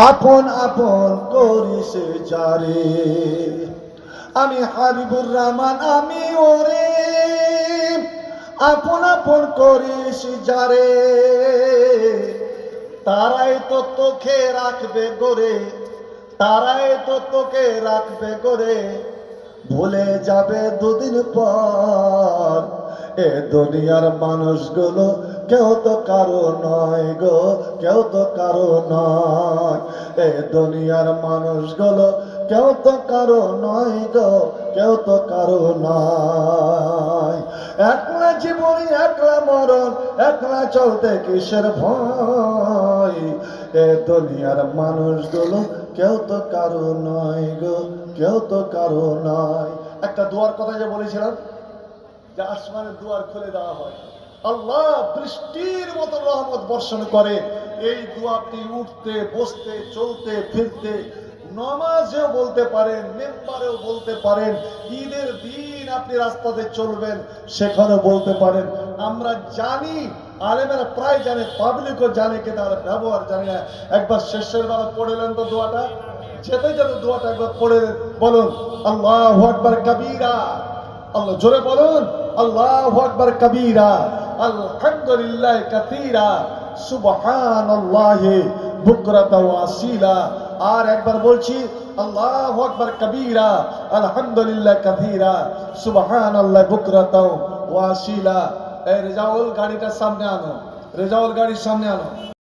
আপন আপন করিস যারে। আমি হাবিবুর রহমান আমি ওরে আপন আপন করিস যারে, তারাই তো তোকে রাখবে গোরে, তারাই তো তোকে রাখবে গোরে, ভুলে যাবে দুদিন পর। এ দুনিয়ার মানুষগুলো কেউ তো কারো নয় গো, কেউ তো কারো নয়। এ দুনিয়ার মানুষগুলো কেউ তো কারো নয় গো, কেউ তো কারো নয়। একলা জীবন একলা মরণ, একলা চলতে কিসের ভয়। এ দুনিয়ার মানুষগুলো কেউ তো কারো নয় গো, কেউ তো কারো নয়। একটা দুয়ার কথা যে বলেছিলাম, যে আসমানের দুয়ার খুলে দেওয়া হয়, আল্লাহ বৃষ্টির মতো রহমত বর্ষণ করে। এই দোয়া আপনি উঠতে বসতে চলতে ফিরতে, নামাজেও বলতে পারেন, মেম্বারেও বলতে পারেন, ঈদের দিন আপনি রাস্তাতে চলবেন সেখানেও বলতে পারেন। আমরা জানি, আলেমেরা প্রায় জানে, পাবলিকও জানে, কিন্তু তারা ব্যবহার জানে না। একবার শেষের বেলা পড়লেন তো দোয়াটা, যেতে যেতে দোয়াটা একবার পড়ে বলুন, আল্লাহু আকবার কাবীরা, আল্লাহ জোরে বলুন, আল্লাহু আকবার কাবীরা, আলহামদুলিল্লাহ কাসীরা, সুবহানাল্লাহি বুকরাতা ওয়া আসীলা। আর একবার বলছি, আল্লাহু আকবার কাবীরা, আলহামদুলিল্লাহ কাসীরা, সুবহানাল্লাহি বুকরাতা ওয়া আসীলা। এই রেজাউল গাড়িটার সামনে আনো, রেজাউল গাড়ির সামনে আনো।